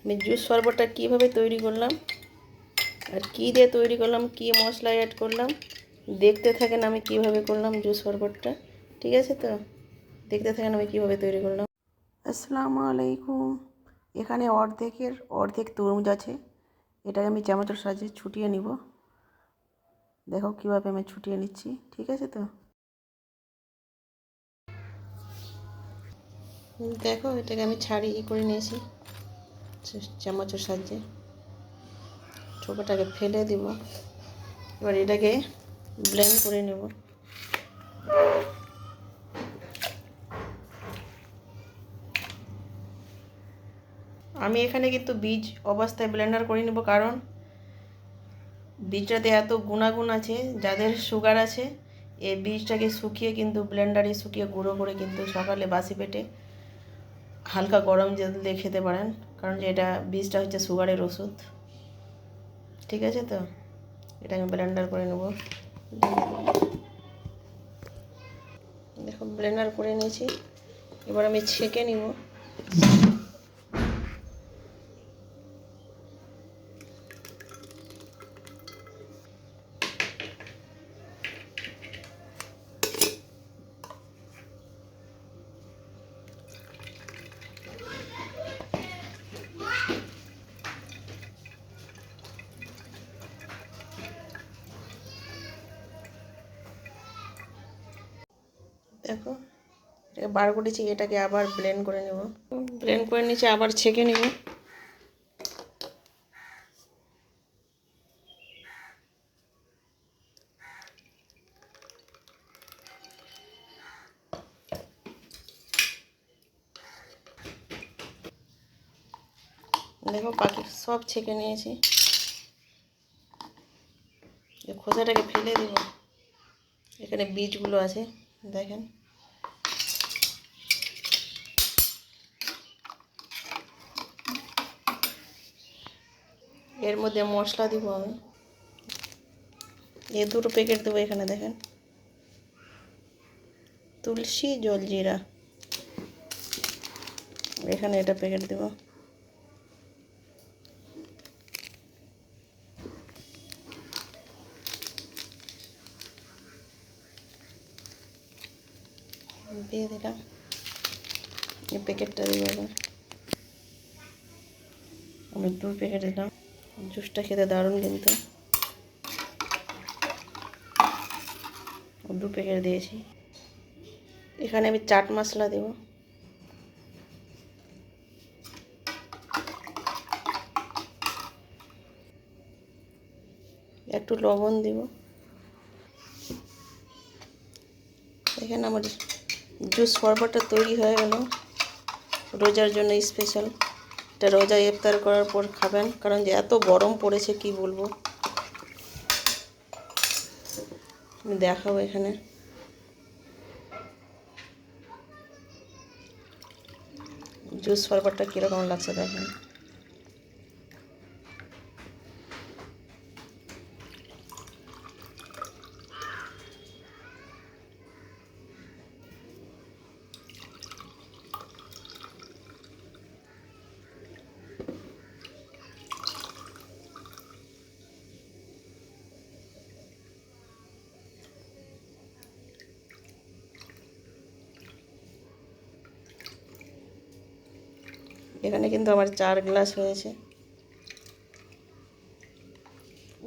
আমি জুস শরবতটা কীভাবে তৈরি করলাম আর কী দিয়ে তৈরি করলাম, কী মশলা অ্যাড করলাম, দেখতে থাকেন আমি কিভাবে করলাম জুস শরবতটা। ঠিক আছে, তো দেখতে থাকেন আমি কিভাবে তৈরি করলাম। আসসালামু আলাইকুম। এখানে অর্ধেক তরমুজ আছে, এটাকে আমি চামচের সাহায্যে ছুটিয়ে নিব। দেখো কিভাবে আমি ছুটিয়ে নিচ্ছি। ঠিক আছে, তো দেখো এটাকে আমি ছাড়িয়ে করে নিয়েছি চামচের সাহায্যে। চোখাটাকে ফেলে দিব। এবার এটাকে ব্লেন্ড করে নেব। আমি এখানে কিন্তু বীজ অবস্থায় ব্লেন্ডার করে নেব, কারণ বীজটাতে এত গুণাগুণ আছে। যাদের সুগার আছে এই বীজটাকে শুকিয়ে কিন্তু ব্লেন্ডারে শুকিয়ে গুঁড়ো করে কিন্তু সকালে বাসি পেটে হালকা গরম জল দিয়ে খেতে পারেন, কারণ যে এটা বীজটা হচ্ছে সুগারের ওষুধ। ঠিক আছে, তো এটা আমি ব্লেন্ডার করে নেব। দেখো ব্লেন্ডার করে নিয়েছি, এবার আমি ছেঁকে নিব। দেখো এটাকে বার করেছি, এটাকে আবার ব্লেন্ড করে নেব। ব্লেন্ড করে নিয়েছি, আবার ছেঁকে নেব। দেখো বাকি সব ছেঁকে নিয়েছি। খোসাটাকে ফেলে দেব, এখানে বীজগুলো আছে দেখেন। এর মধ্যে মশলা দিব আমি, এই দুটো প্যাকেট দেবো। এখানে দেখেন তুলসী জলজিরা, এখানে এটা প্যাকেট দেব। দিয়ে দিলাম, এই প্যাকেটটা দিব। এবার আমি 2 প্যাকেট দিলাম। জুসটা খেতে দারুণ, কিন্তু 2 প্যাকেট দিয়েছি। এখানে আমি চাট মশলা দেব, একটু লবণ দিব। দেখেন আমার জুস শরবতটা তৈরি হয়ে গেল। রোজার জন্য স্পেশাল। এটা রোজা ইফতার করার পর খাবেন, কারণ যে এত গরম পড়েছে কি বলবো। আমি দেখাবো এখানে। জুস শরবতটা কীরকম লাগছে দেখেন। এখানে কিন্তু আমার 4 গ্লাস হয়েছে।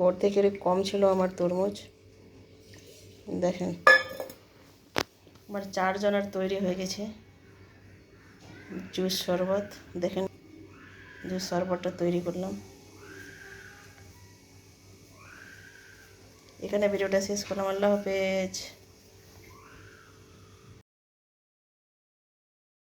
ওর থেকে কম ছিল আমার তরমুজ। দেখেন আমার 4 জনের তৈরি হয়ে গেছে জুস শরবত। দেখেন জুস শরবতটা তৈরি করলাম। এখানে ভিডিওটা শেষ করলাম। আল্লাহ হাফেজ।